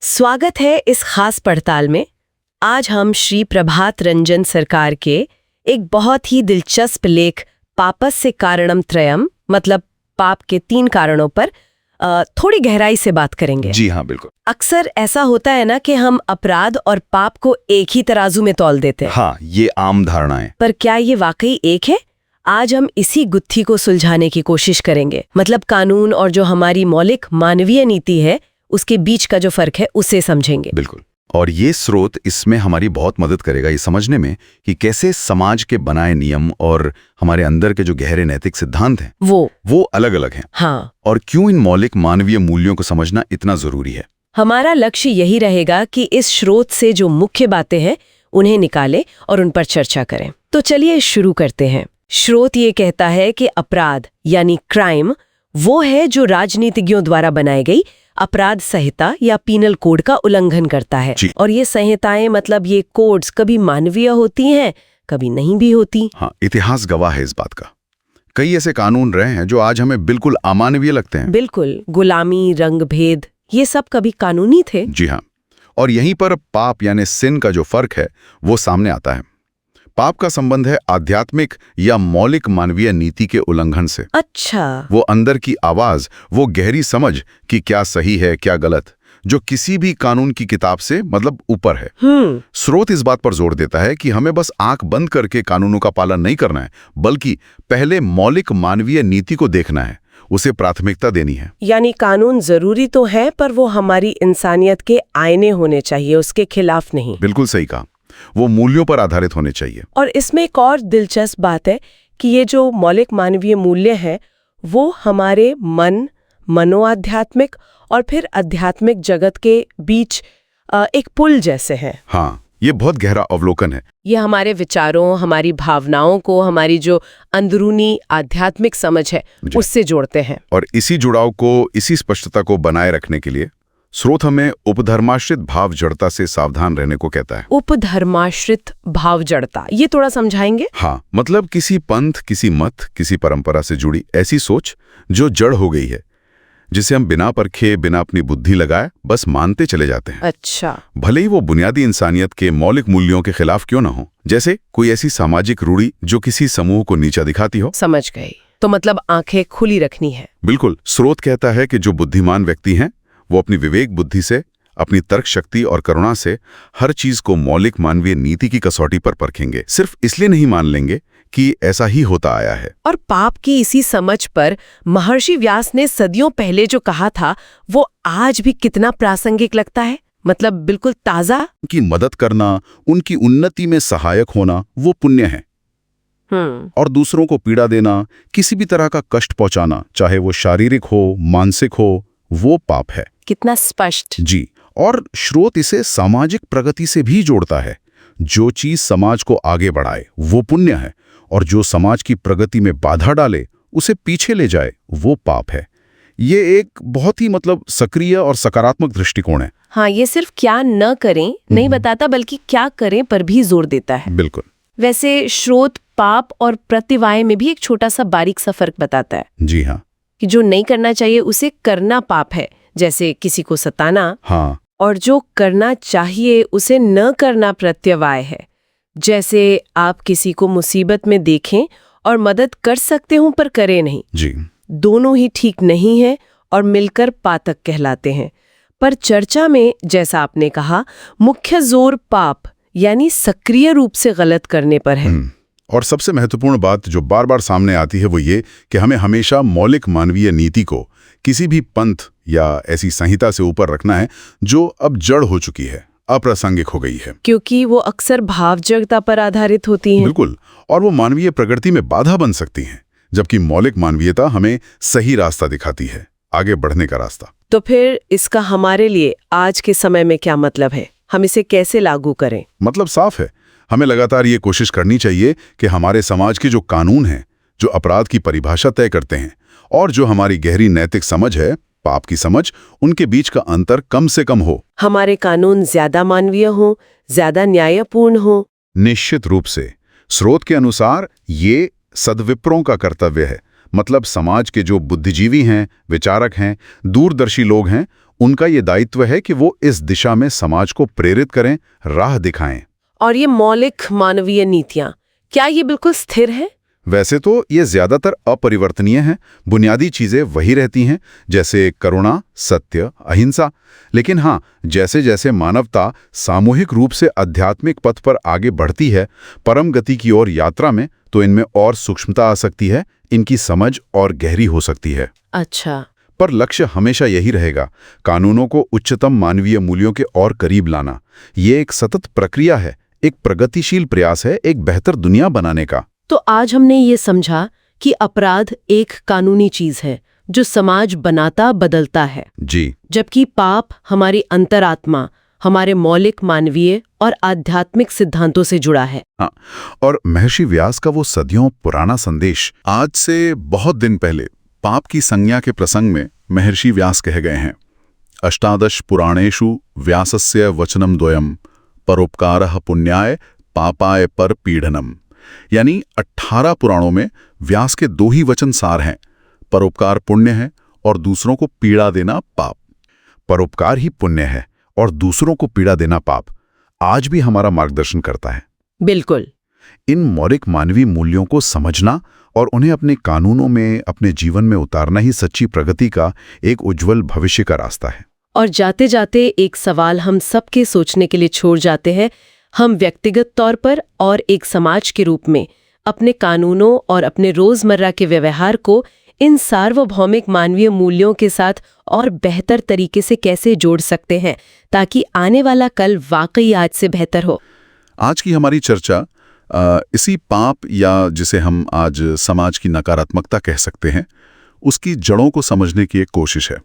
स्वागत है इस खास पड़ताल में। आज हम श्री प्रभात रंजन सरकार के एक बहुत ही दिलचस्प लेख पापस्य कारणम त्रयम मतलब पाप के 3 कारणों पर थोड़ी गहराई से बात करेंगे। जी हाँ, बिल्कुल। अक्सर ऐसा होता है ना कि हम अपराध और पाप को एक ही तराजू में तौल देते हैं। हाँ, ये आम धारणा है। पर क्या ये वाकई एक है? आज हम इसी गुत्थी को सुलझाने की कोशिश करेंगे। मतलब कानून और जो हमारी मौलिक मानवीय नीति है उसके बीच का जो फर्क है उसे समझेंगे। बिल्कुल। और ये स्रोत इसमें हमारी बहुत मदद करेगा ये समझने में कि कैसे समाज के बनाए नियम और हमारे अंदर के जो गहरे नैतिक सिद्धांत हैं वो अलग अलग हैं। हाँ। और क्यों इन मौलिक मानवीय मूल्यों को समझना इतना जरूरी है। हमारा लक्ष्य यही रहेगा कि इस स्रोत से जो मुख्य बातें हैं उन्हें निकालें और उन पर चर्चा करें। तो चलिए शुरू करते हैं। स्रोत ये कहता है कि अपराध यानी क्राइम वो है जो राजनीतिज्ञों द्वारा बनाई गई अपराध संहिता या पीनल कोड का उल्लंघन करता है। और ये संहिताएं मतलब ये कोड्स कभी मानवीय होती हैं, कभी नहीं भी होती। हाँ, इतिहास गवाह है इस बात का। कई ऐसे कानून रहे हैं जो आज हमें बिल्कुल अमानवीय लगते हैं। बिल्कुल। गुलामी, रंगभेद, ये सब कभी कानूनी थे। जी हाँ। और यहीं पर पाप यानी सिन का जो फर्क है वो सामने आता है। पाप का संबंध है आध्यात्मिक या मौलिक मानवीय नीति के उल्लंघन से। अच्छा। वो अंदर की आवाज, वो गहरी समझ कि क्या सही है क्या गलत, जो किसी भी कानून की किताब से मतलब ऊपर है। स्रोत इस बात पर जोर देता है कि हमें बस आंख बंद करके कानूनों का पालन नहीं करना है, बल्कि पहले मौलिक मानवीय नीति को देखना है, उसे प्राथमिकता देनी है। यानी कानून जरूरी तो है पर वो हमारी इंसानियत के आईने होने चाहिए, उसके खिलाफ नहीं। बिल्कुल सही कहा। वो मूल्यों पर आधारित होने चाहिए। और इसमें एक और दिलचस्प बात है कि ये जो मौलिक मानवीय मूल्य है वो हमारे मनोआध्यात्मिक और फिर आध्यात्मिक जगत के बीच एक पुल जैसे हैं। हाँ, ये बहुत गहरा अवलोकन है। ये हमारे विचारों, हमारी भावनाओं को, हमारी जो अंदरूनी आध्यात्मिक समझ है उससे जोड़ते हैं। और इसी जुड़ाव को, इसी स्पष्टता को बनाए रखने के लिए स्रोत हमें उपधर्माश्रित भाव जड़ता से सावधान रहने को कहता है। उपधर्माश्रित भाव जड़ता, ये थोड़ा समझाएंगे? हाँ, मतलब किसी पंथ, किसी मत, किसी परंपरा से जुड़ी ऐसी सोच जो जड़ हो गई है, जिसे हम बिना परखे, बिना अपनी बुद्धि लगाए बस मानते चले जाते हैं। अच्छा। भले ही वो बुनियादी इंसानियत के मौलिक मूल्यों के खिलाफ क्यों न हो, जैसे कोई ऐसी सामाजिक रूढ़ी जो किसी समूह को नीचा दिखाती हो। समझ गई। तो मतलब आंखें खुली रखनी है। बिल्कुल। स्रोत कहता है कि जो बुद्धिमान व्यक्ति हैं वो अपनी विवेक बुद्धि से, अपनी तर्क शक्ति और करुणा से हर चीज को मौलिक मानवीय नीति की कसौटी पर परखेंगे। सिर्फ इसलिए नहीं मान लेंगे कि ऐसा ही होता आया है। और पाप की इसी समझ पर महर्षि व्यास ने सदियों पहले जो कहा था वो आज भी कितना प्रासंगिक लगता है। मतलब बिल्कुल ताजा। उनकी मदद करना, उनकी उन्नति में सहायक होना वो पुण्य है। और दूसरों को पीड़ा देना, किसी भी तरह का कष्ट पहुंचाना, चाहे वो शारीरिक हो, मानसिक हो, वो पाप है। कितना स्पष्ट। जी। और स्रोत इसे सामाजिक प्रगति से भी जोड़ता है। जो चीज समाज को आगे बढ़ाए वो पुण्य है, और जो समाज की प्रगति में बाधा डाले, उसे पीछे ले जाए, वो पाप है। ये एक बहुत ही मतलब सक्रिय और सकारात्मक दृष्टिकोण है। हाँ, ये सिर्फ क्या न करें नहीं बताता, बल्कि क्या करें पर भी जोर देता है। बिल्कुल। वैसे स्रोत पाप और प्रतिवाय में भी एक छोटा सा बारीक सा फर्क बताता है। जी हाँ। कि जो नहीं करना चाहिए उसे करना पाप है, जैसे किसी को सताना। हाँ। और जो करना चाहिए उसे न करना प्रत्यवाय है, जैसे आप किसी को मुसीबत में देखें और मदद कर सकते हो पर करें नहीं। जी। दोनों ही ठीक नहीं है और मिलकर पातक कहलाते हैं। पर चर्चा में, जैसा आपने कहा, मुख्य जोर पाप यानी सक्रिय रूप से गलत करने पर है। और सबसे महत्वपूर्ण बात जो बार बार सामने आती है वो ये कि हमें हमेशा मौलिक मानवीय नीति को किसी भी पंथ या ऐसी संहिता से ऊपर रखना है जो अब जड़ हो चुकी है, अप्रासंगिक हो गई है। क्योंकि वो अक्सर भावजगता पर आधारित होती हैं। बिल्कुल। और वो मानवीय प्रगति में बाधा बन सकती हैं, जबकि मौलिक मानवीयता हमें सही रास्ता दिखाती है, आगे बढ़ने का रास्ता। तो फिर इसका हमारे लिए आज के समय में क्या मतलब है? हम इसे कैसे लागू करें? मतलब साफ है, हमें लगातार ये कोशिश करनी चाहिए कि हमारे समाज के जो कानून हैं, जो अपराध की परिभाषा तय करते हैं, और जो हमारी गहरी नैतिक समझ है, पाप की समझ, उनके बीच का अंतर कम से कम हो। हमारे कानून ज्यादा मानवीय हो, ज्यादा न्यायपूर्ण हो। निश्चित रूप से। स्रोत के अनुसार ये सद्विप्रों का कर्तव्य है। मतलब समाज के जो बुद्धिजीवी हैं, विचारक हैं, दूरदर्शी लोग हैं, उनका ये दायित्व है कि वो इस दिशा में समाज को प्रेरित करें, राह दिखाएं। और ये मौलिक मानवीय नीतियां, क्या ये बिल्कुल स्थिर है? वैसे तो ये ज्यादातर अपरिवर्तनीय हैं, बुनियादी चीजें वही रहती हैं, जैसे करुणा, सत्य, अहिंसा। लेकिन हाँ, जैसे जैसे मानवता सामूहिक रूप से आध्यात्मिक पथ पर आगे बढ़ती है, परम गति की ओर यात्रा में, तो इनमें और सूक्ष्मता आ सकती है, इनकी समझ और गहरी हो सकती है। अच्छा। पर लक्ष्य हमेशा यही रहेगा, कानूनों को उच्चतम मानवीय मूल्यों के और करीब लाना। ये एक सतत प्रक्रिया है, एक प्रगतिशील प्रयास है, एक बेहतर दुनिया बनाने का। तो आज हमने ये समझा कि अपराध एक कानूनी चीज है जो समाज बनाता बदलता है जी, जबकि पाप हमारी अंतरात्मा, हमारे मौलिक मानवीय और आध्यात्मिक सिद्धांतों से जुड़ा है। हाँ, और महर्षि व्यास का वो सदियों पुराना संदेश आज से बहुत दिन पहले पाप की संज्ञा के प्रसंग में महर्षि व्यास कह गए हैं। अष्टादश पुराणेषु व्यासस्य वचनम द्वयम परोपकारः पुण्याय पापाय पर पीड़नम। यानी 18 पुराणों में व्यास के 2 ही वचन सार हैं, परोपकार पुण्य है और दूसरों को पीड़ा देना पाप। परोपकार ही पुण्य है और दूसरों को पीड़ा देना पाप आज भी हमारा मार्गदर्शन करता है। बिल्कुल। इन मौलिक मानवीय मूल्यों को समझना और उन्हें अपने कानूनों में, अपने जीवन में उतारना ही सच्ची प्रगति का एक उज्जवल भविष्य का रास्ता है। और जाते जाते एक सवाल हम सबके सोचने के लिए छोड़ जाते हैं। हम व्यक्तिगत तौर पर और एक समाज के रूप में अपने कानूनों और अपने रोजमर्रा के व्यवहार को इन सार्वभौमिक मानवीय मूल्यों के साथ और बेहतर तरीके से कैसे जोड़ सकते हैं ताकि आने वाला कल वाकई आज से बेहतर हो। आज की हमारी चर्चा इसी पाप, या जिसे हम आज समाज की नकारात्मकता कह सकते हैं, उसकी जड़ों को समझने की एक कोशिश है।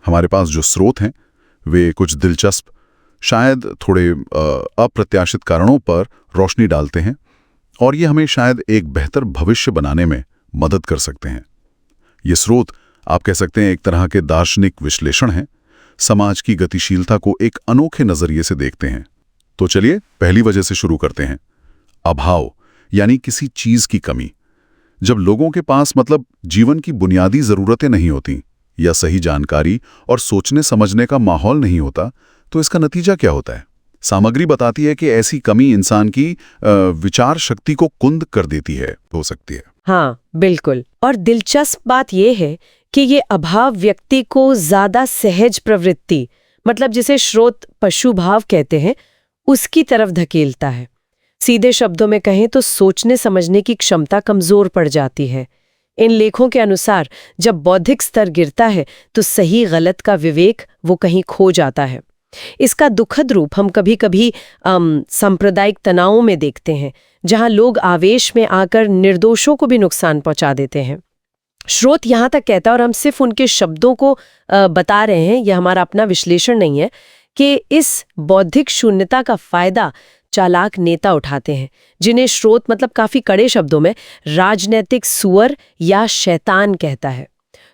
हमारे पास जो स्रोत हैं वे कुछ दिलचस्प, शायद थोड़े अप्रत्याशित कारणों पर रोशनी डालते हैं और ये हमें शायद एक बेहतर भविष्य बनाने में मदद कर सकते हैं। ये स्रोत आप कह सकते हैं एक तरह के दार्शनिक विश्लेषण हैं, समाज की गतिशीलता को एक अनोखे नजरिए से देखते हैं। तो चलिए पहली वजह से शुरू करते हैं, अभाव यानी किसी चीज की कमी। जब लोगों के पास जीवन की बुनियादी जरूरतें नहीं होती या सही जानकारी और सोचने समझने का माहौल नहीं होता, तो इसका नतीजा क्या होता है? सामग्री बताती है कि ऐसी कमी इंसान की विचार शक्ति को कुंद कर देती है, हो सकती है। हाँ, बिल्कुल। और दिलचस्प बात यह है कि ये अभाव व्यक्ति को ज्यादा सहज प्रवृत्ति, जिसे श्रोत पशु भाव कहते हैं, उसकी तरफ धकेलता है। सीधे शब्दों में कहें तो सोचने समझने की क्षमता कमजोर पड़ जाती है। इन लेखों के अनुसार जब बौद्धिक स्तर गिरता है तो सही गलत का विवेक वो कहीं खो जाता है। इसका दुखद रूप हम कभी कभी सांप्रदायिक तनावों में देखते हैं, जहां लोग आवेश में आकर निर्दोषों को भी नुकसान पहुंचा देते हैं। श्रोत यहां तक कहता है, और हम सिर्फ उनके शब्दों को बता रहे हैं, यह हमारा अपना विश्लेषण नहीं है, कि इस बौद्धिक शून्यता का फायदा चालाक नेता उठाते हैं, जिन्हें श्रोत काफी कड़े शब्दों में राजनैतिक सुअर या शैतान कहता है।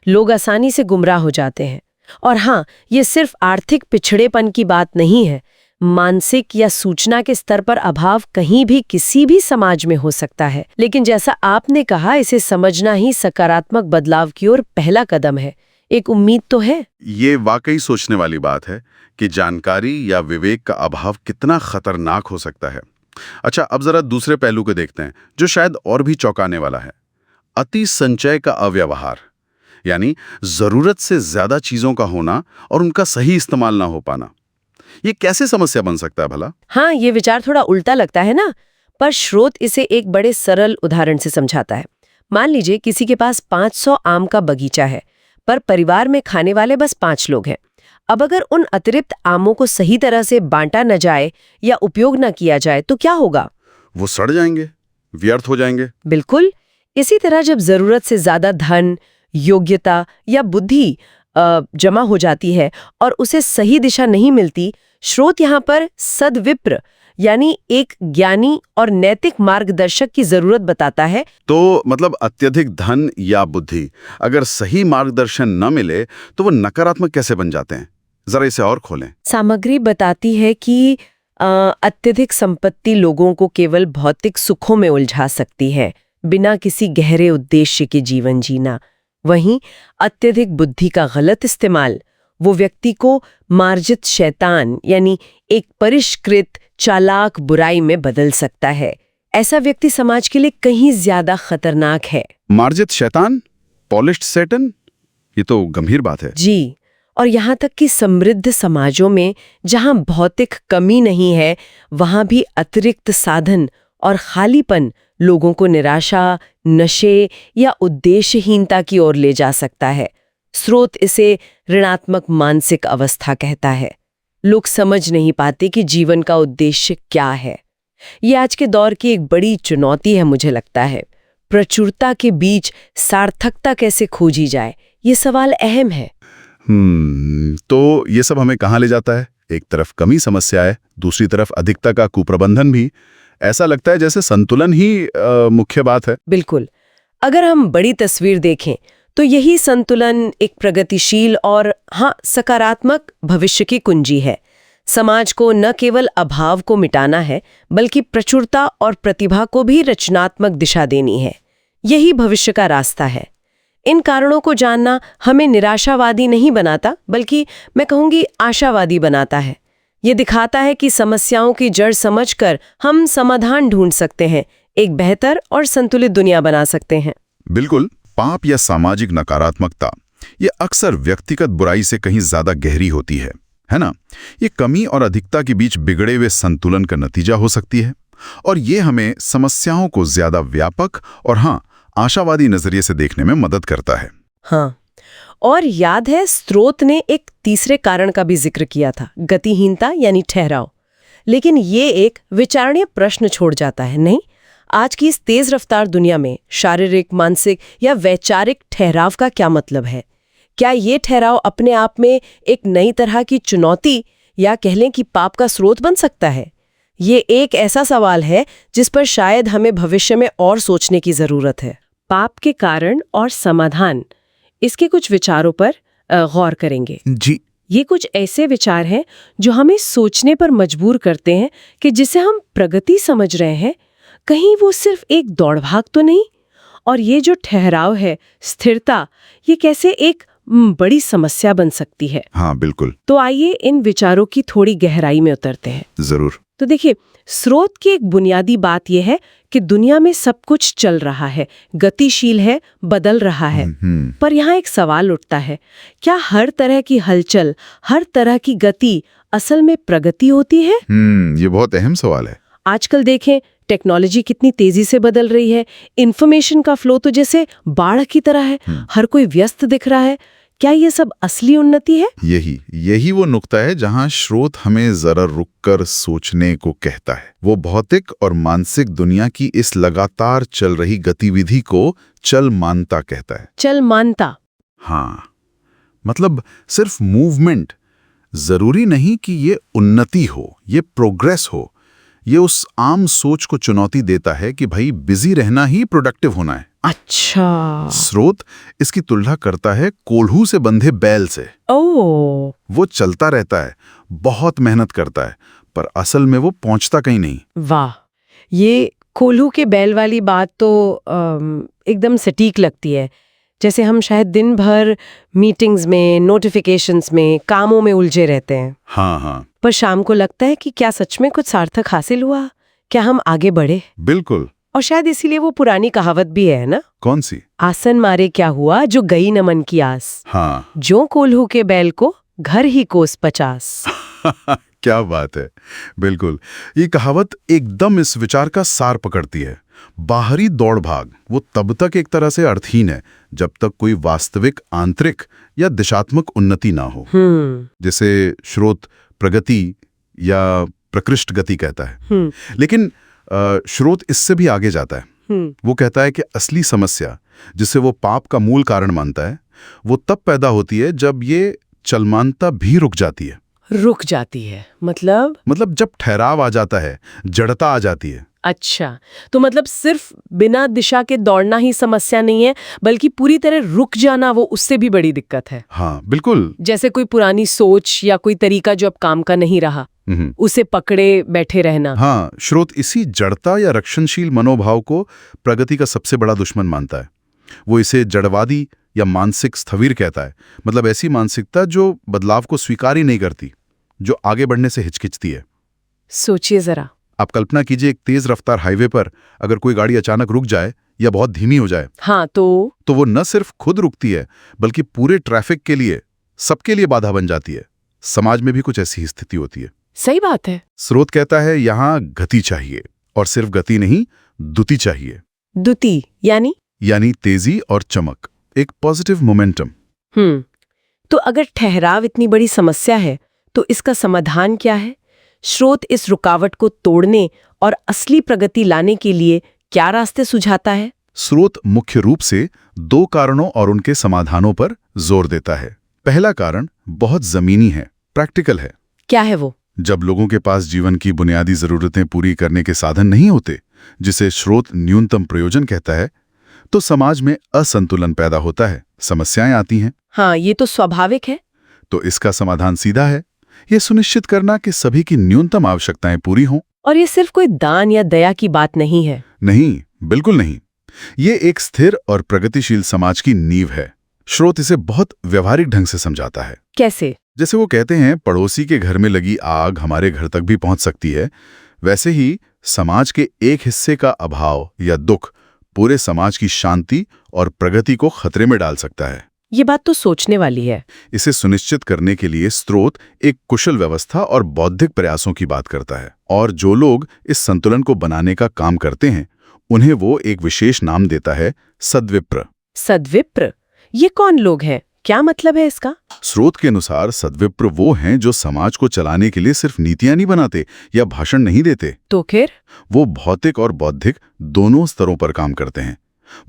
लोग आसानी से गुमराह हो जाते हैं। और हाँ, ये सिर्फ आर्थिक पिछड़ेपन की बात नहीं है। मानसिक या सूचना के स्तर पर अभाव कहीं भी किसी भी समाज में हो सकता है। लेकिन जैसा आपने कहा, इसे समझना ही सकारात्मक बदलाव की ओर पहला कदम है। एक उम्मीद तो है। ये वाकई सोचने वाली बात है कि जानकारी या विवेक का अभाव कितना खतरनाक हो सकता है। अच्छा, अब जरा दूसरे पहलू को देखते हैं, जो शायद और भी चौंकाने वाला है। अति संचय का अव्यवहार, यानी जरूरत से ज्यादा चीजों का होना और उनका सही इस्तेमाल ना हो पाना। ये कैसे समस्या बन सकता है भला? हाँ, ये विचार थोड़ा उल्टा लगता है ना, पर श्रोत इसे एक बड़े सरल उदाहरण से समझाता है। मान लीजिए किसी के पास 500 आम का बगीचा है, पर परिवार में खाने वाले बस 5 लोग हैं। अब अगर उन अतिरिक्त आमों को सही तरह से बांटा न जाए या उपयोग न किया जाए तो क्या होगा? वो सड़ जाएंगे, व्यर्थ हो जाएंगे। बिल्कुल। इसी तरह जब जरूरत से ज्यादा धन, योग्यता या बुद्धि जमा हो जाती है और उसे सही दिशा नहीं मिलती, श्रोत यहाँ पर सद्विप्र यानी एक ज्ञानी और नैतिक मार्गदर्शक की जरूरत बताता है। तो अत्यधिक धन या बुद्धि अगर सही मार्गदर्शन न मिले तो वो नकारात्मक कैसे बन जाते हैं? जरा इसे और खोलें। सामग्री बताती है कि अत्यधिक संपत्ति लोगों को केवल भौतिक सुखों में उलझा सकती है, बिना किसी गहरे उद्देश्य के जीवन जीना। वहीं अत्यधिक बुद्धि का गलत इस्तेमाल वो व्यक्ति को मार्जित शैतान यानी एक परिष्कृत चालाक बुराई में बदल सकता है। ऐसा व्यक्ति समाज के लिए कहीं ज्यादा खतरनाक है। मार्जित शैतान, पॉलिश्ड सैटन, ये तो गंभीर बात है। जी, और यहाँ तक कि समृद्ध समाजों में जहाँ भौतिक कमी नहीं है, वहाँ भी अतिरिक्त साधन और खालीपन लोगों को निराशा, नशे या उद्देश्यहीनता की ओर ले जा सकता है। स्रोत इसे ऋणात्मक मानसिक अवस्था कहता है। लोग समझ नहीं पाते कि जीवन का उद्देश्य क्या है। ये आज के दौर की एक बड़ी चुनौती है, मुझे लगता है। प्रचुरता के बीच सार्थकता कैसे खोजी जाए, ये सवाल अहम है। तो ये सब हमें कहाँ ले जाता है? एक तरफ कमी समस्या है, दूसरी तरफ अधिकता का कुप्रबंधन भी। ऐसा लगता है जैसे संतुलन ही मुख्य बात है। बिल्कुल। अगर हम बड़ी तस्वीर देखें तो यही संतुलन एक प्रगतिशील और सकारात्मक भविष्य की कुंजी है। समाज को न केवल अभाव को मिटाना है, बल्कि प्रचुरता और प्रतिभा को भी रचनात्मक दिशा देनी है। यही भविष्य का रास्ता है। इन कारणों को जानना हमें निराशावादी नहीं बनाता, बल्कि मैं कहूँगी आशावादी बनाता है। ये दिखाता है कि समस्याओं की जड़ समझकर हम समाधान ढूंढ सकते हैं, एक बेहतर और संतुलित दुनिया बना सकते हैं। बिल्कुल। पाप या सामाजिक नकारात्मकता ये अक्सर व्यक्तिगत बुराई से कहीं ज्यादा गहरी होती है ना? ये कमी और अधिकता के बीच बिगड़े हुए संतुलन का नतीजा हो सकती है, और ये हमें समस्याओं को ज्यादा व्यापक और आशावादी नजरिए से देखने में मदद करता है। और याद है, स्रोत ने एक तीसरे कारण का भी जिक्र किया था, गतिहीनता यानी ठहराव। लेकिन ये एक विचारणीय प्रश्न छोड़ जाता है, नहीं? आज की इस तेज रफ्तार दुनिया में शारीरिक, मानसिक या वैचारिक ठहराव का क्या मतलब है? क्या ये ठहराव अपने आप में एक नई तरह की चुनौती या कह लें कि पाप का स्रोत बन सकता है? ये एक ऐसा सवाल है जिस पर शायद हमें भविष्य में और सोचने की जरूरत है। पाप के कारण और समाधान, इसके कुछ विचारों पर गौर करेंगे। जी। ये कुछ ऐसे विचार हैं जो हमें सोचने पर मजबूर करते हैं कि जिसे हम प्रगति समझ रहे हैं, कहीं वो सिर्फ एक दौड़भाग तो नहीं, और ये जो ठहराव है, स्थिरता, ये कैसे एक बड़ी समस्या बन सकती है। बिल्कुल। तो आइए इन विचारों की थोड़ी गहराई में उतरते हैं। जरूर। तो देखिए, स्रोत की एक बुनियादी बात यह है कि दुनिया में सब कुछ चल रहा है, गतिशील है, बदल रहा है। पर यहाँ एक सवाल उठता है, क्या हर तरह की हलचल, हर तरह की गति असल में प्रगति होती है? ये बहुत अहम सवाल है। आजकल देखें, टेक्नोलॉजी कितनी तेजी से बदल रही है। इन्फॉर्मेशन का फ्लो तो जैसे बाढ़ की तरह है, हर कोई व्यस्त दिख रहा है। क्या ये सब असली उन्नति है? यही वो नुक्ता है जहां स्रोत हमें जरा रुककर सोचने को कहता है। वो भौतिक और मानसिक दुनिया की इस लगातार चल रही गतिविधि को चलमानता कहता है। चलमानता? मतलब सिर्फ मूवमेंट। जरूरी नहीं कि ये उन्नति हो, ये प्रोग्रेस हो। ये उस आम सोच को चुनौती देता है कि भाई बिजी रहना ही प्रोडक्टिव होना है। अच्छा। स्रोत इसकी तुलना करता है कोल्हू से बंधे बैल से। ओह। वो चलता रहता है, बहुत मेहनत करता है, पर असल में वो पहुंचता कहीं नहीं। वाह, ये कोल्हू के बैल वाली बात तो एकदम सटीक लगती है। जैसे हम शायद दिन भर मीटिंग्स में, नोटिफिकेशंस में, कामों में उलझे रहते हैं। पर शाम को लगता है कि क्या सच में कुछ सार्थक हासिल हुआ? क्या हम आगे बढ़े? बिल्कुल। और शायद इसीलिए वो पुरानी कहावत भी है ना? कौन सी? आसन मारे क्या हुआ, जो गई न मन की आस। जो कोल्हू के बैल को घर ही कोस 50। क्या बात है। बिल्कुल, ये कहावत एकदम इस विचार का सार पकड़ती है। बाहरी दौड़ भाग वो तब तक एक तरह से अर्थहीन है जब तक कोई वास्तविक आंतरिक या दिशात्मक उन्नति ना हो। जैसे स्रोत प्रगति या प्रकृष्ट गति कहता है। लेकिन स्रोत इससे भी आगे जाता है। वो कहता है कि असली समस्या, जिसे वो पाप का मूल कारण मानता है, वो तब पैदा होती है जब ये चलमानता भी रुक जाती है। रुक जाती है मतलब जब ठहराव आ जाता है, जड़ता आ जाती है। अच्छा, तो मतलब सिर्फ बिना दिशा के दौड़ना ही समस्या नहीं है, बल्कि पूरी तरह रुक जाना, वो उससे भी बड़ी दिक्कत है। बिल्कुल। जैसे कोई पुरानी सोच या कोई तरीका जो अब काम का नहीं रहा, उसे पकड़े बैठे रहना। स्रोत इसी जड़ता या रक्षणशील मनोभाव को प्रगति का सबसे बड़ा दुश्मन मानता है। वो इसे जड़वादी या मानसिक स्थविर कहता है, मतलब ऐसी मानसिकता जो बदलाव को स्वीकार ही नहीं करती, जो आगे बढ़ने से हिचकिचती है। सोचिए जरा। आप कल्पना कीजिए, एक तेज रफ्तार हाईवे पर अगर कोई गाड़ी अचानक रुक जाए या बहुत धीमी हो जाए, हाँ, तो वो न सिर्फ खुद रुकती है बल्कि पूरे ट्रैफिक के लिए, सबके लिए बाधा बन जाती है। समाज में भी कुछ ऐसी ही स्थिति होती है। सही बात है। स्रोत कहता है यहाँ गति चाहिए, और सिर्फ गति नहीं, द्रुति चाहिए। द्रुति यानी तेजी और चमक, एक पॉजिटिव मोमेंटम। तो अगर ठहराव इतनी बड़ी समस्या है तो इसका समाधान क्या है? स्रोत इस रुकावट को तोड़ने और असली प्रगति लाने के लिए क्या रास्ते सुझाता है? स्रोत मुख्य रूप से 2 कारणों और उनके समाधानों पर जोर देता है। पहला कारण बहुत जमीनी है, प्रैक्टिकल है। क्या है वो? जब लोगों के पास जीवन की बुनियादी जरूरतें पूरी करने के साधन नहीं होते, जिसे स्रोत न्यूनतम प्रयोजन कहता है, तो समाज में असंतुलन पैदा होता है, समस्याएं आती हैं। हाँ, ये तो स्वाभाविक है। तो इसका समाधान सीधा है, ये सुनिश्चित करना कि सभी की न्यूनतम आवश्यकताएं पूरी हों। और ये सिर्फ कोई दान या दया की बात नहीं है। नहीं, बिल्कुल नहीं। ये एक स्थिर और प्रगतिशील समाज की नींव है। स्रोत इसे बहुत व्यवहारिक ढंग से समझाता है। कैसे? जैसे वो कहते हैं, पड़ोसी के घर में लगी आग हमारे घर तक भी पहुंच सकती है, वैसे ही समाज के एक हिस्से का अभाव या दुख पूरे समाज की शांति और प्रगति को खतरे में डाल सकता है। ये बात तो सोचने वाली है। इसे सुनिश्चित करने के लिए स्रोत एक कुशल व्यवस्था और बौद्धिक प्रयासों की बात करता है, और जो लोग इस संतुलन को बनाने का काम करते हैं उन्हें वो एक विशेष नाम देता है, सद्विप्र। सद्विप्र? ये कौन लोग हैं? क्या मतलब है इसका? स्रोत के अनुसार सद्विप्र वो हैं जो समाज को चलाने के लिए सिर्फ नीतियां नहीं बनाते या भाषण नहीं देते। तो फिर? वो भौतिक और बौद्धिक दोनों स्तरों पर काम करते हैं।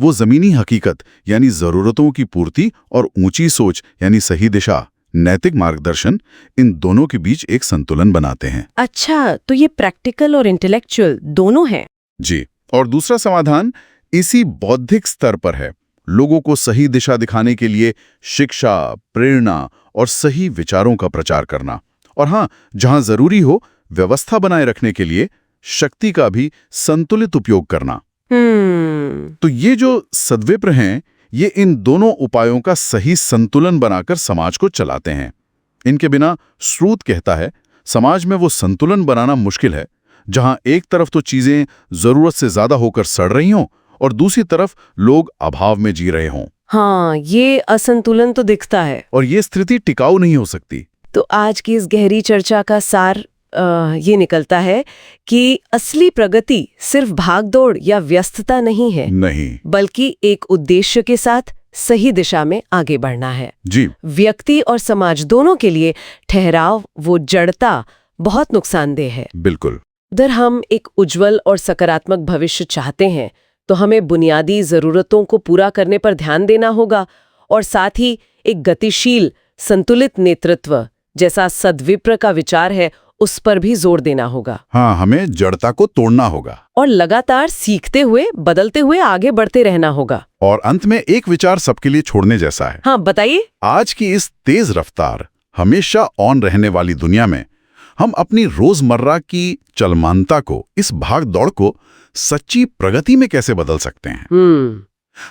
वो जमीनी हकीकत यानी जरूरतों की पूर्ति और ऊंची सोच यानी सही दिशा, नैतिक मार्गदर्शन, इन दोनों के बीच एक संतुलन बनाते हैं। अच्छा, तो ये प्रैक्टिकल और इंटेलेक्चुअल दोनों हैं। जी। और दूसरा समाधान इसी बौद्धिक स्तर पर है। लोगों को सही दिशा दिखाने के लिए शिक्षा, प्रेरणा और सही विचारों का प्रचार करना, और हाँ, जहां जरूरी हो व्यवस्था बनाए रखने के लिए शक्ति का भी संतुलित उपयोग करना। तो ये जो सद्विप्र हैं, ये इन दोनों उपायों का सही संतुलन बनाकर समाज को चलाते हैं। इनके बिना, स्रोत कहता है, समाज में वो संतुलन बनाना मुश्किल है जहां एक तरफ तो चीजें जरूरत से ज्यादा होकर सड़ रही हों और दूसरी तरफ लोग अभाव में जी रहे हों। हाँ, ये असंतुलन तो दिखता है। और ये स्थिति टिकाऊ नहीं हो सकती। तो आज की इस गहरी चर्चा का सार ये निकलता है कि असली प्रगति सिर्फ भागदौड़ या व्यस्तता नहीं है, नहीं, बल्कि एक उद्देश्य के साथ सही दिशा में आगे बढ़ना है। जी। व्यक्ति और समाज दोनों के लिए ठहराव, वो जड़ता बहुत नुकसानदेह है। बिल्कुल। अगर हम एक उज्जवल और सकारात्मक भविष्य चाहते हैं तो हमें बुनियादी जरूरतों को पूरा करने पर ध्यान देना होगा, और साथ ही एक गतिशील, संतुलित नेतृत्व जैसा सद्विप्र का विचार है उस पर भी जोर देना होगा। हाँ, हमें जड़ता को तोड़ना होगा और लगातार सीखते हुए, बदलते हुए आगे बढ़ते रहना होगा। और अंत में एक विचार सबके लिए छोड़ने जैसा है। हाँ, बताइए। आज की इस तेज रफ्तार, हमेशा ऑन रहने वाली दुनिया में हम अपनी रोजमर्रा की चलमानता को, इस भाग दौड़ को सच्ची प्रगति में कैसे बदल सकते हैं?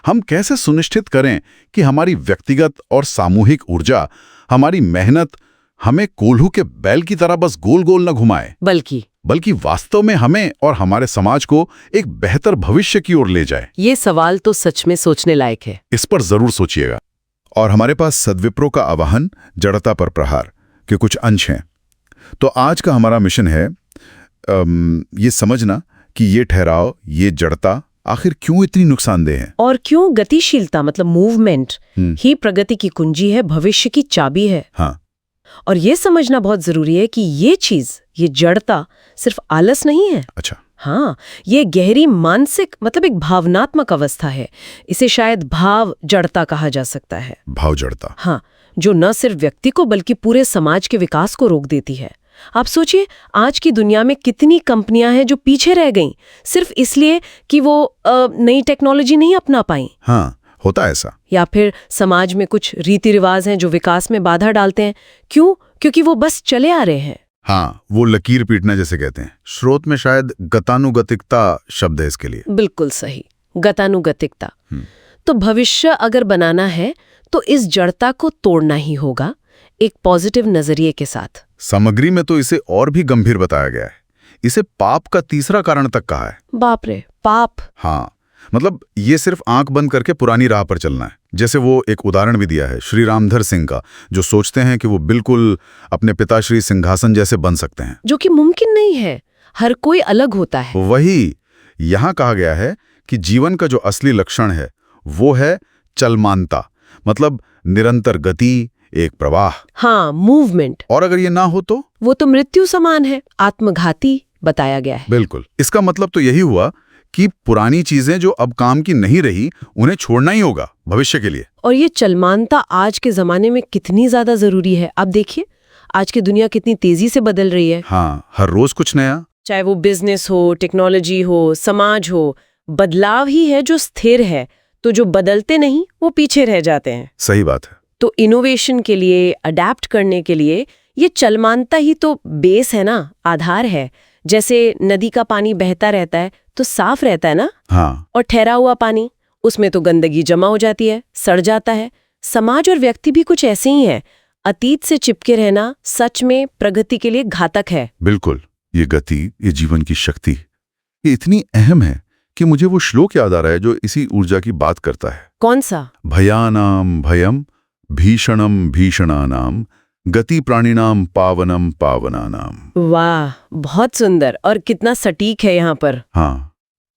हम कैसे सुनिश्चित करें कि हमारी व्यक्तिगत और सामूहिक ऊर्जा, हमारी मेहनत हमें कोल्हू के बैल की तरह बस गोल गोल न घुमाए, बल्कि वास्तव में हमें और हमारे समाज को एक बेहतर भविष्य की ओर ले जाए? ये सवाल तो सच में सोचने लायक है। इस पर जरूर सोचिएगा। और हमारे पास सद्विप्रो का आवाहन, जड़ता पर प्रहार के कुछ अंश हैं। तो आज का हमारा मिशन है ये समझना कि ये ठहराव, ये जड़ता आखिर क्यों इतनी नुकसानदेह है, और क्यों गतिशीलता मतलब मूवमेंट ही प्रगति की कुंजी है, भविष्य की चाबी है। हाँ। और ये समझना बहुत जरूरी है कि ये चीज, ये जड़ता सिर्फ आलस नहीं है। अच्छा। हाँ, ये गहरी मानसिक मतलब एक भावनात्मक अवस्था है। इसे शायद भाव जड़ता कहा जा सकता है। भाव जड़ता। हाँ, जो न सिर्फ व्यक्ति को बल्कि पूरे समाज के विकास को रोक देती है। आप सोचिए, आज की दुनिया में कितनी कंपनियां हैं जो पीछे रह गईं सिर्फ इसलिए कि वो नई टेक्नोलॉजी नहीं अपना पाई। हाँ, होता है ऐसा। या फिर समाज में कुछ रीति रिवाज हैं जो विकास में बाधा डालते हैं। क्यों? क्योंकि वो बस चले आ रहे हैं। हाँ, वो लकीर पीटना जैसे कहते हैं। स्रोत में शायद गतानुगतिकता शब्द है इसके लिए। बिल्कुल सही, गतानुगतिकता। तो भविष्य अगर बनाना है तो इस जड़ता को तोड़ना ही होगा, एक पॉजिटिव नजरिए के साथ। सामग्री में तो इसे और भी गंभीर बताया गया है। इसे पाप का तीसरा कारण तक कहा है। बाप रे, पाप। हाँ, मतलब ये सिर्फ आंख बंद करके पुरानी राह पर चलना है। जैसे वो एक उदाहरण भी दिया है श्री रामधर सिंह का, जो सोचते हैं कि वो बिल्कुल अपने पिताश्री सिंहासन जैसे बन सकते हैं, जो कि मुमकिन नहीं है। हर कोई अलग होता है। वही यहाँ कहा गया है कि जीवन का जो असली लक्षण है वो है चलमानता, मतलब निरंतर गति, एक प्रवाह। हाँ, मूवमेंट। और अगर ये ना हो तो वो तो मृत्यु समान है, आत्मघाती बताया गया है। बिल्कुल। इसका मतलब तो यही हुआ कि पुरानी चीजें जो अब काम की नहीं रही, उन्हें छोड़ना ही होगा भविष्य के लिए। और ये चलमानता आज के जमाने में कितनी ज्यादा जरूरी है। आप देखिए, आज की दुनिया कितनी तेजी से बदल रही है। हाँ, हर रोज कुछ नया। चाहे वो बिजनेस हो, टेक्नोलॉजी हो, समाज हो, बदलाव ही है जो स्थिर है। तो जो बदलते नहीं वो पीछे रह जाते हैं। सही बात है। तो इनोवेशन के लिए, अडैप्ट करने के लिए ये चलमानता ही तो बेस है ना, आधार है। जैसे नदी का पानी बहता रहता है तो साफ रहता है ना। हाँ। और ठहरा हुआ पानी, उसमें तो गंदगी जमा हो जाती है, सड़ जाता है। समाज और व्यक्ति भी कुछ ऐसे ही है। अतीत से चिपके रहना सच में प्रगति के लिए घातक है। बिल्कुल। ये गति, ये जीवन की शक्ति, ये इतनी अहम है कि मुझे वो श्लोक याद आ रहा है जो इसी ऊर्जा की बात करता है। कौन सा? भयानाम भयम भीषणम भीषणानाम गति प्राणिनाम पावनम पावनानाम। वाह, बहुत सुंदर और कितना सटीक है यहाँ पर। हाँ,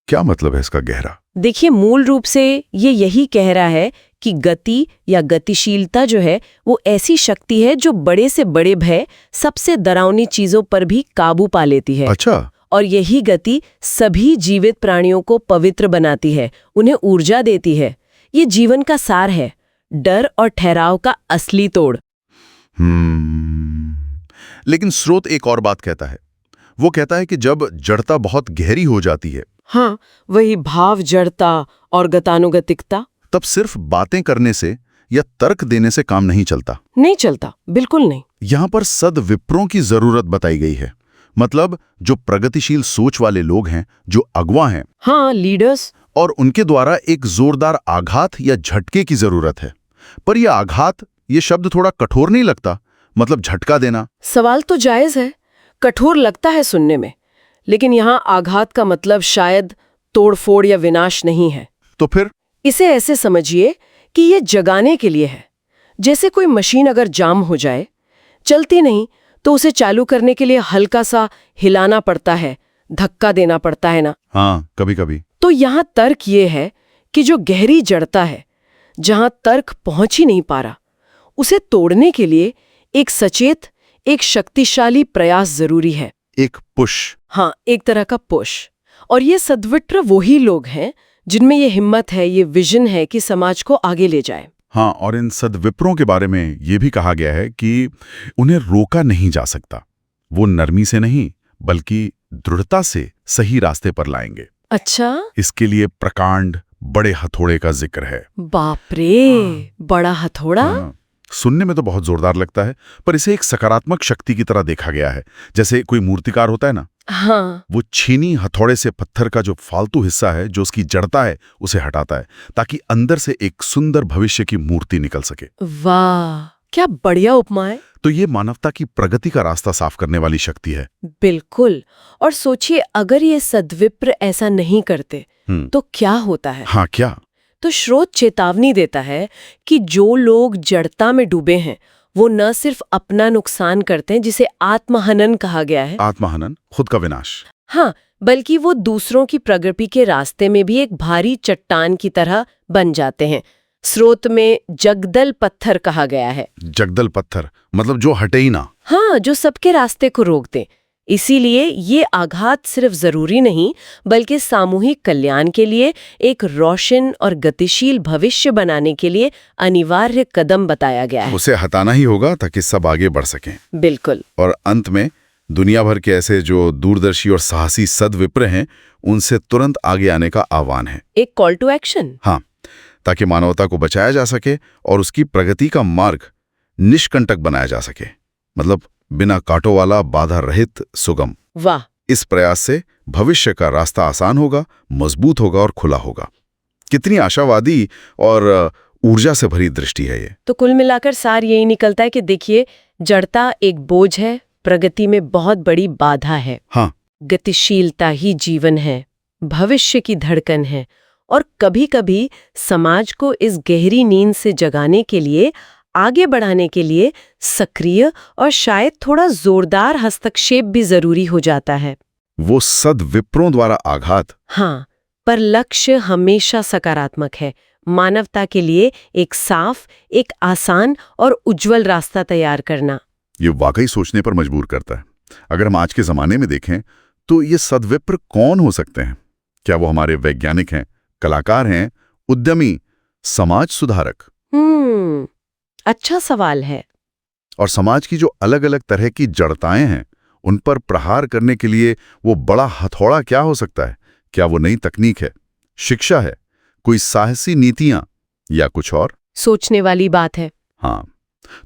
क्या मतलब है इसका गहरा? देखिए, मूल रूप से ये यही कह रहा है कि गति या गतिशीलता जो है वो ऐसी शक्ति है जो बड़े से बड़े भय, सबसे डरावनी चीजों पर भी काबू पा लेती है। अच्छा। और यही गति सभी जीवित प्राणियों को पवित्र बनाती है, उन्हें ऊर्जा देती है। ये जीवन का सार है, डर और ठहराव का असली तोड़। लेकिन स्रोत एक और बात कहता है। वो कहता है कि जब जड़ता बहुत गहरी हो जाती है, हाँ, वही भाव जड़ता और गतानुगतिकता, तब सिर्फ बातें करने से या तर्क देने से काम नहीं चलता। नहीं चलता, बिल्कुल नहीं। यहाँ पर सद्विप्रों की जरूरत बताई गई है। मतलब जो प्रगतिशील सोच वाले लोग हैं, जो अगवा हैं, हाँ, लीडर्स। और उनके द्वारा एक जोरदार आघात या झटके की जरूरत है। पर यह आघात, ये शब्द थोड़ा कठोर नहीं लगता? मतलब झटका देना। सवाल तो जायज है, कठोर लगता है सुनने में, लेकिन यहाँ आघात का मतलब शायद तोड़फोड़ या विनाश नहीं है। तो फिर इसे ऐसे समझिए कि ये जगाने के लिए है। जैसे कोई मशीन अगर जाम हो जाए, चलती नहीं, तो उसे चालू करने के लिए हल्का सा हिलाना पड़ता है, धक्का देना पड़ता है ना। हाँ, कभी कभी। तो यहाँ तर्क ये है कि जो गहरी जड़ता है, जहाँ तर्क पहुंच ही नहीं पा रहा, उसे तोड़ने के लिए एक सचेत, एक शक्तिशाली प्रयास जरूरी है। एक पुश। हाँ, एक तरह का पुश। और ये सद्विप्र वही लोग हैं जिनमें ये हिम्मत है, ये विजन है कि समाज को आगे ले जाए। हाँ, और इन सद्विप्रों के बारे में ये भी कहा गया है कि उन्हें रोका नहीं जा सकता। वो नरमी से नहीं, बल्कि दृढ़ता से सही रास्ते पर लाएंगे। अच्छा, इसके लिए प्रकांड, बड़े हथौड़े का जिक्र है। बाप रे, बड़ा हथौड़ा। हाँ, सुनने में तो बहुत जोरदार लगता है, पर इसे एक सकारात्मक शक्ति की तरह देखा गया है। जैसे कोई मूर्तिकार होता है ना, हाँ, वो छीनी हथौड़े से पत्थर का जो फालतू हिस्सा है, जो उसकी जड़ता है, उसे हटाता है, ताकि अंदर से एक सुंदर भविष्य की मूर्ति निकल सके। वाह, क्या बढ़िया उपमा है। तो ये मानवता की प्रगति का रास्ता साफ करने वाली शक्ति है। बिल्कुल। और सोचिए, अगर ये सद्विप्र ऐसा नहीं करते तो क्या होता है? हाँ, क्या? तो स्रोत चेतावनी देता है कि जो लोग जड़ता में डूबे हैं, वो न सिर्फ अपना नुकसान करते हैं, जिसे आत्महनन कहा गया है। आत्महनन, खुद का विनाश। हाँ, बल्कि वो दूसरों की प्रगति के रास्ते में भी एक भारी चट्टान की तरह बन जाते हैं। स्रोत में जगदल पत्थर कहा गया है। जगदल पत्थर मतलब जो हटे ही ना। हाँ, जो सबके रास्ते को रोक दे। इसीलिए ये आघात सिर्फ जरूरी नहीं, बल्कि सामूहिक कल्याण के लिए, एक रोशन और गतिशील भविष्य बनाने के लिए अनिवार्य कदम बताया गया है। उसे हटाना ही होगा ताकि सब आगे बढ़ सकें। बिल्कुल। और अंत में दुनिया भर के ऐसे जो दूरदर्शी और साहसी सद्विप्र हैं, उनसे तुरंत आगे आने का आह्वान है। एक कॉल टू एक्शन। हाँ, ताकि मानवता को बचाया जा सके और उसकी प्रगति का मार्ग निष्कंटक बनाया जा सके। मतलब बिना कांटों वाला, बाधा रहित, सुगम। वाह। इस प्रयास से भविष्य का रास्ता आसान होगा, मजबूत होगा और खुला होगा। कितनी आशावादी और ऊर्जा से भरी दृष्टि है ये। तो कुल मिलाकर सार यही निकलता है कि देखिए, जड़ता एक बोझ है, प्रगति में बहुत बड़ी बाधा है। हाँ, गतिशीलता ही जीवन है, भविष्य की धड़कन है, और कभी-कभी समाज को इस गहरी नींद से जगाने के लिए, आगे बढ़ाने के लिए सक्रिय और शायद थोड़ा जोरदार हस्तक्षेप भी जरूरी हो जाता है। वो सद्विप्रों द्वारा आघात। हाँ, पर लक्ष्य हमेशा सकारात्मक है, मानवता के लिए एक साफ, एक आसान और उज्जवल रास्ता तैयार करना। ये वाकई सोचने पर मजबूर करता है। अगर हम आज के जमाने में देखें तो ये सद्विप्र कौन हो सकते हैं? क्या वो हमारे वैज्ञानिक हैं, कलाकार हैं, उद्यमी, समाज सुधारक? अच्छा सवाल है। और समाज की जो अलग अलग तरह की जड़ताएं हैं, उन पर प्रहार करने के लिए वो बड़ा हथौड़ा क्या हो सकता है? क्या वो नई तकनीक है, शिक्षा है, कोई साहसी नीतियां, या कुछ और? सोचने वाली बात है। हाँ,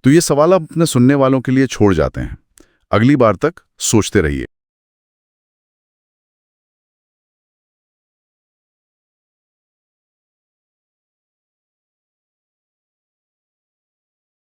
तो ये सवाल आप अपने सुनने वालों के लिए छोड़ जाते हैं। अगली बार तक सोचते रहिए।